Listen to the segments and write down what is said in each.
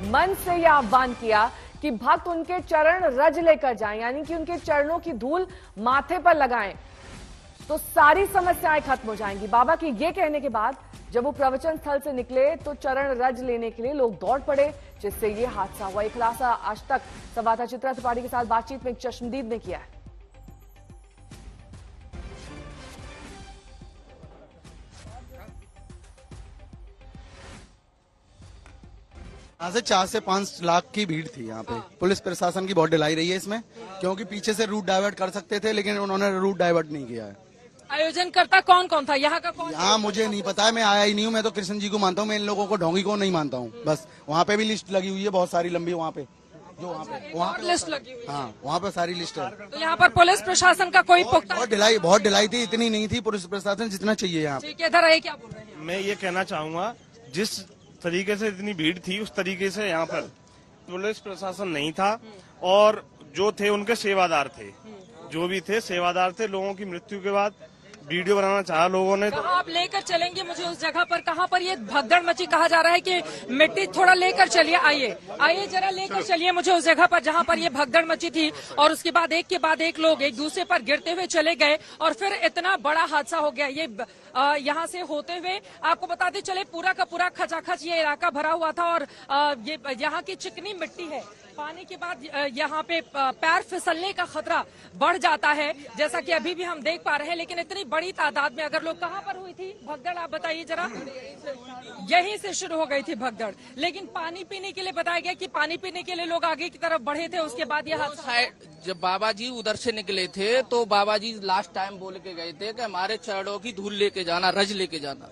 मन से यह आह्वान किया कि भक्त उनके चरण रज लेकर जाएं, यानी कि उनके चरणों की धूल माथे पर लगाएं तो सारी समस्याएं खत्म हो जाएंगी। बाबा के ये कहने के बाद जब वो प्रवचन स्थल से निकले तो चरण रज लेने के लिए लोग दौड़ पड़े, जिससे ये हादसा हुआ। ये खुलासा आज तक संवाददाता चित्रा त्रिपाठी के साथ बातचीत में चश्मदीद ने किया है। यहाँ से 4 से 5 लाख की भीड़ थी यहाँ पे। पुलिस प्रशासन की बहुत ढिलाई रही है इसमें, क्योंकि पीछे से रूट डाइवर्ट कर सकते थे, लेकिन उन्होंने रूट डाइवर्ट नहीं किया है। आयोजन करता कौन कौन था यहाँ का? कौन? यहाँ मुझे नहीं पता है, मैं आया ही नहीं हूँ। मैं तो कृष्ण जी को मानता हूँ, मैं इन लोगों को ढोंगी को नहीं मानता हूँ। बस वहाँ पे भी लिस्ट लगी हुई है बहुत सारी लंबी, वहाँ पे जो वहाँ पे लिस्ट लगी हुई है। हाँ, वहाँ पे सारी लिस्ट है। तो यहाँ पर पुलिस प्रशासन का कोई पुख्ता बहुत ढिलाई थी, इतनी नहीं थी पुलिस प्रशासन जितना चाहिए यहाँ पे। ठीक है, इधर आइए, क्या बोल रहे हैं? मैं ये कहना चाहूंगा, जिस तरीके से इतनी भीड़ थी उस तरीके से यहाँ पर पुलिस प्रशासन नहीं था, और जो थे उनके सेवादार थे, जो भी थे सेवादार थे। लोगों की मृत्यु के बाद वीडियो बनाना चाहा लोगों ने। तो आप लेकर चलेंगे मुझे उस जगह पर, कहाँ पर ये भगदड़ मची? कहा जा रहा है कि मिट्टी थोड़ा लेकर चलिए, आइए जरा लेकर चलिए मुझे उस जगह पर जहाँ पर ये भगदड़ मची थी, और उसके बाद एक के बाद एक लोग एक दूसरे पर गिरते हुए चले गए और फिर इतना बड़ा हादसा हो गया। ये यहाँ से होते हुए आपको बताते चले पूरा का पूरा खचाखच ये इलाका भरा हुआ था, और ये यहाँ की चिकनी मिट्टी है। पानी के बाद यहाँ पे पैर फिसलने का खतरा बढ़ जाता है, जैसा कि अभी भी हम देख पा रहे हैं। लेकिन इतनी बड़ी तादाद में अगर लोग, कहाँ पर हुई थी भगदड़, आप बताइए जरा? यहीं से शुरू हो गई थी भगदड़, लेकिन पानी पीने के लिए बताया गया कि पानी पीने के लिए लोग आगे की तरफ बढ़े थे। उसके बाद यह जब बाबा जी उधर से निकले थे तो बाबा जी लास्ट टाइम बोल के गए थे कि हमारे चरणों की धूल लेके जाना, रज लेके जाना।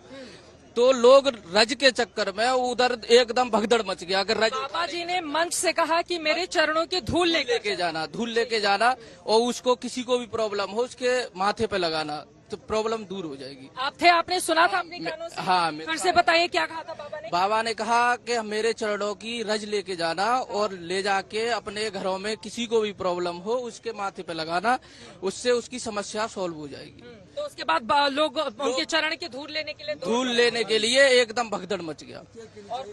तो लोग रज के चक्कर में उधर एकदम भगदड़ मच गया। अगर बाबा जी ने मंच से कहा कि मेरे चरणों की धूल लेके जाना, और उसको किसी को भी प्रॉब्लम हो उसके माथे पे लगाना, तो प्रॉब्लम दूर हो जाएगी। आपने सुना था अपने कानों से? हाँ, फिर से बताइए क्या कहा था बाबा ने? बाबा ने कहा कि मेरे चरणों की रज लेके जाना और ले जाके अपने घरों में किसी को भी प्रॉब्लम हो उसके माथे पे लगाना, उससे उसकी समस्या सॉल्व हो जाएगी। तो उसके बाद लोग उनके चरण की धूल लेने के लिए एकदम भगदड़ मच गया,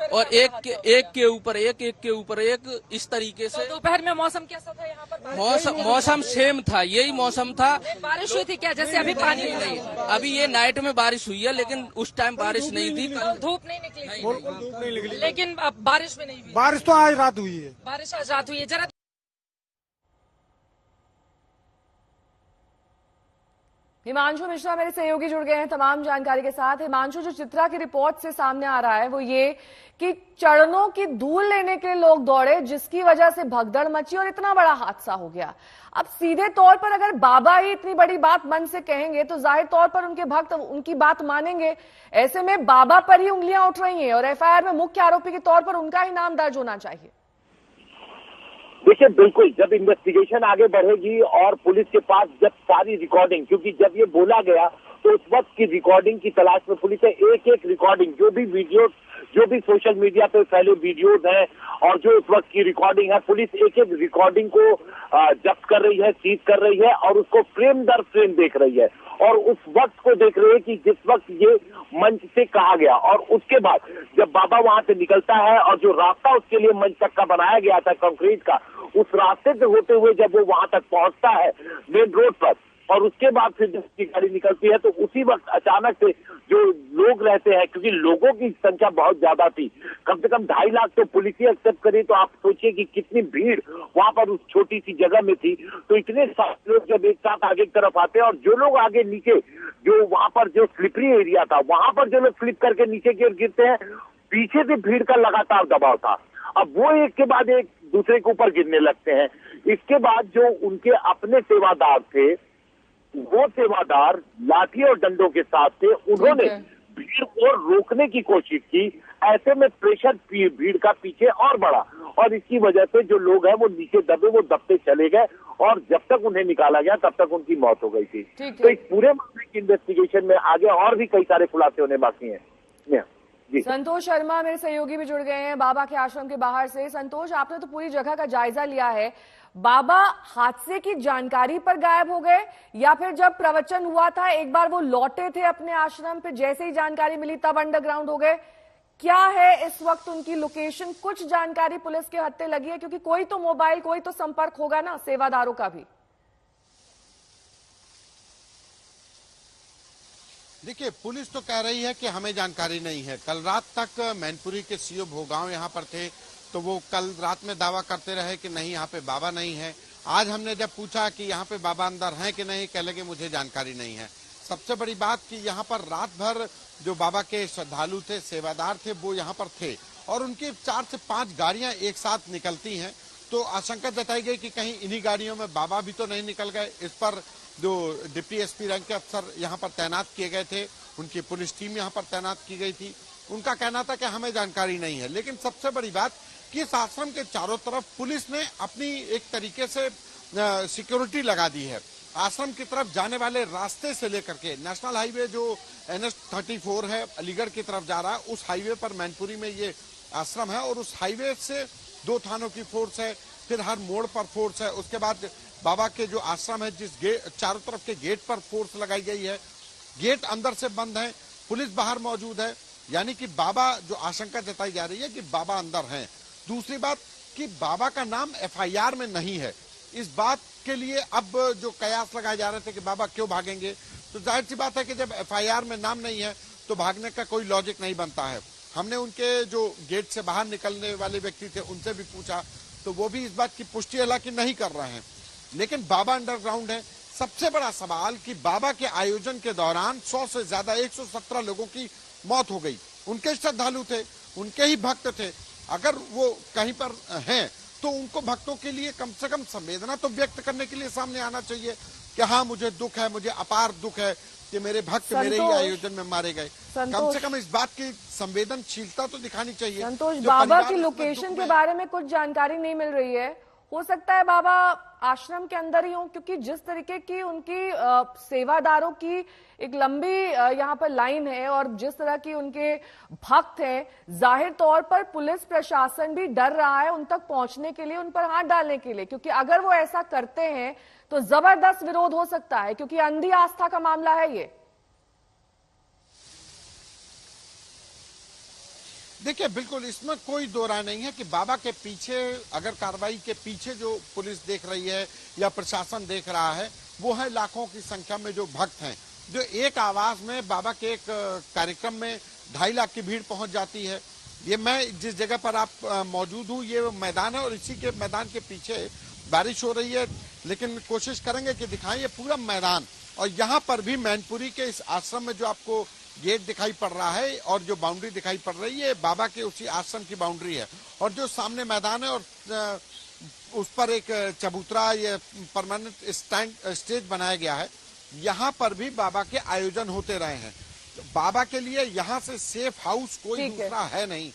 और एक के ऊपर एक इस तरीके से। दोपहर में मौसम कैसा था यहाँ पर? मौसम सेम था, यही मौसम था। बारिश हुई थी क्या? जैसे अभी पानी नहीं, अभी ये नाइट में बारिश हुई है, लेकिन उस टाइम बारिश नहीं थी। धूप नहीं निकली, लेकिन अब बारिश में नहीं हुई। बारिश तो आज रात हुई है। बारिश आज रात हुई है। जरा हिमांशु मिश्रा मेरे सहयोगी जुड़ गए हैं तमाम जानकारी के साथ। हिमांशु, जो चित्रा की रिपोर्ट से सामने आ रहा है वो ये कि चरणों की धूल लेने के लिए लोग दौड़े, जिसकी वजह से भगदड़ मची और इतना बड़ा हादसा हो गया। अब सीधे तौर पर अगर बाबा ही इतनी बड़ी बात मन से कहेंगे तो जाहिर तौर पर उनके भक्त उनकी बात मानेंगे। ऐसे में बाबा पर ही उंगलियां उठ रही हैं और एफआईआर में मुख्य आरोपी के तौर पर उनका ही नाम दर्ज होना चाहिए। देखिए, बिल्कुल जब इन्वेस्टिगेशन आगे बढ़ेगी और पुलिस के पास जब सारी रिकॉर्डिंग, क्योंकि जब ये बोला गया तो उस वक्त की रिकॉर्डिंग की तलाश में पुलिस है। एक एक रिकॉर्डिंग, जो भी वीडियो, जो भी सोशल मीडिया पे फैले वीडियोज हैं और जो उस वक्त की रिकॉर्डिंग है, पुलिस एक एक रिकॉर्डिंग को जब्त कर रही है, सीज कर रही है और उसको फ्रेम दर फ्रेम देख रही है, और उस वक्त को देख रही है कि जिस वक्त ये मंच से कहा गया, और उसके बाद जब बाबा वहां से निकलता है और जो रास्ता उसके लिए मंच तक का बनाया गया था कंक्रीट का, उस रास्ते से होते हुए जब वो वहां तक पहुंचता है मेन रोड पर, और उसके बाद फिर जब उसकी गाड़ी निकलती है तो उसी वक्त अचानक से जो लोग रहते हैं, क्योंकि लोगों की संख्या बहुत ज्यादा थी, कम से कम 2.5 लाख तो पुलिस ही एक्सेप्ट करी, तो आप सोचिए कि कितनी भीड़ वहां पर उस छोटी सी जगह में थी। तो इतने सारे लोग जब एक साथ आगे की तरफ आते हैं, और जो लोग आगे नीचे, जो वहां पर जो स्लिपरी एरिया था वहां पर जो लोग स्लिप करके नीचे गिर गिरते हैं, पीछे से भीड़ का लगातार दबाव था। अब वो एक के बाद एक दूसरे के ऊपर गिरने लगते हैं। इसके बाद जो उनके अपने सेवादार थे, वो सेवादार लाठी और डंडों के साथ थे, उन्होंने भीड़ को रोकने की कोशिश की। ऐसे में प्रेशर भीड़ का पीछे और बढ़ा, और इसकी वजह से जो लोग हैं वो नीचे दबे, वो दबते चले गए, और जब तक उन्हें निकाला गया तब तक उनकी मौत हो गई थी। तो इस पूरे मामले की इन्वेस्टिगेशन में आगे और भी कई सारे खुलासे होने बाकी हैं। संतोष शर्मा मेरे सहयोगी भी जुड़ गए हैं बाबा के आश्रम के बाहर से। संतोष, आपने तो पूरी जगह का जायजा लिया है। बाबा हादसे की जानकारी पर गायब हो गए, या फिर जब प्रवचन हुआ था एक बार वो लौटे थे अपने आश्रम पे, जैसे ही जानकारी मिली तब अंडरग्राउंड हो गए? क्या है इस वक्त उनकी लोकेशन, कुछ जानकारी पुलिस के हत्थे लगी है? क्योंकि कोई तो मोबाइल, कोई तो संपर्क होगा ना सेवादारों का भी। देखिए, पुलिस तो कह रही है कि हमें जानकारी नहीं है। कल रात तक मैनपुरी के सीओ भोगांव यहाँ पर थे, तो वो कल रात में दावा करते रहे कि नहीं, यहाँ पे बाबा नहीं है। आज हमने जब पूछा कि यहाँ पे बाबा अंदर हैं कि नहीं, कह लगे मुझे जानकारी नहीं है। सबसे बड़ी बात कि यहाँ पर रात भर जो बाबा के श्रद्धालु थे, सेवादार थे, वो यहाँ पर थे और उनकी 4 से 5 गाड़ियां एक साथ निकलती हैं। तो आशंका जताई गई कि कहीं इन्हीं गाड़ियों में बाबा भी तो नहीं निकल गए। इस पर जो डिप्टी एसपी रैंक के अफसर यहाँ पर तैनात किए गए थे, उनकी पुलिस टीम यहाँ पर तैनात की गई थी। उनका कहना था कि हमें जानकारी नहीं है। लेकिन सबसे बड़ी बात कि इस आश्रम के चारों तरफ पुलिस ने अपनी एक तरीके से सिक्योरिटी लगा दी है। आश्रम की तरफ जाने वाले रास्ते से लेकर के नेशनल हाईवे जो NH-34 है, अलीगढ़ की तरफ जा रहा है, उस हाईवे पर मैनपुरी में ये आश्रम है और उस हाईवे से 2 थानों की फोर्स है, फिर हर मोड़ पर फोर्स है। उसके बाद बाबा के जो आश्रम है, जिस गेट चारों तरफ के गेट पर फोर्स लगाई गई है। गेट अंदर से बंद है, पुलिस बाहर मौजूद है। यानी कि बाबा, जो आशंका जताई जा रही है कि बाबा अंदर हैं। दूसरी बात कि बाबा का नाम FIR में नहीं है। इस बात के लिए अब जो कयास लगाए जा रहे थे कि बाबा क्यों भागेंगे, तो जाहिर सी बात है कि जब FIR में नाम नहीं है तो भागने का कोई लॉजिक नहीं बनता है। हमने उनके जो गेट से बाहर निकलने वाले व्यक्ति थे उनसे भी पूछा, तो वो भी इस बात की पुष्टि हालांकि नहीं कर रहे हैं। लेकिन बाबा अंडरग्राउंड है। सबसे बड़ा सवाल कि बाबा के आयोजन के दौरान 100 से ज्यादा 117 लोगों की मौत हो गई। उनके श्रद्धालु थे, उनके ही भक्त थे। अगर वो कहीं पर हैं तो उनको भक्तों के लिए कम से कम संवेदना तो व्यक्त करने के लिए सामने आना चाहिए कि हाँ, मुझे दुख है, मुझे अपार दुख है कि मेरे भक्त मेरे ही आयोजन में मारे गए। कम से कम इस बात की संवेदनशीलता तो दिखानी चाहिए। संतोष, बाबा की लोकेशन के बारे में कुछ जानकारी नहीं मिल रही है। हो सकता है बाबा आश्रम के अंदर ही हो, क्योंकि जिस तरीके की उनकी सेवादारों की एक लंबी यहाँ पर लाइन है और जिस तरह की उनके भक्त हैं, जाहिर तौर पर पुलिस प्रशासन भी डर रहा है उन तक पहुंचने के लिए, उन पर हाथ डालने के लिए। क्योंकि अगर वो ऐसा करते हैं तो जबरदस्त विरोध हो सकता है, क्योंकि अंधी आस्था का मामला है ये। देखिए, बिल्कुल इसमें कोई दो राय नहीं है कि बाबा के पीछे, अगर कार्रवाई के पीछे जो पुलिस देख रही है या प्रशासन देख रहा है, वो है लाखों की संख्या में जो भक्त हैं, जो एक आवाज में बाबा के एक कार्यक्रम में 2.5 लाख की भीड़ पहुंच जाती है। ये मैं जिस जगह पर आप मौजूद हूँ, ये मैदान है और इसी के मैदान के पीछे बारिश हो रही है, लेकिन कोशिश करेंगे कि दिखाएं ये पूरा मैदान। और यहाँ पर भी मैनपुरी के इस आश्रम में जो आपको गेट दिखाई पड़ रहा है और जो बाउंड्री दिखाई पड़ रही है, बाबा के उसी आश्रम की बाउंड्री है। और जो सामने मैदान है और उस पर एक चबूतरा, ये परमानेंट स्टेज बनाया गया है, यहाँ पर भी बाबा के आयोजन होते रहे हैं। बाबा के लिए यहाँ से सेफ हाउस कोई दूसरा है नहीं।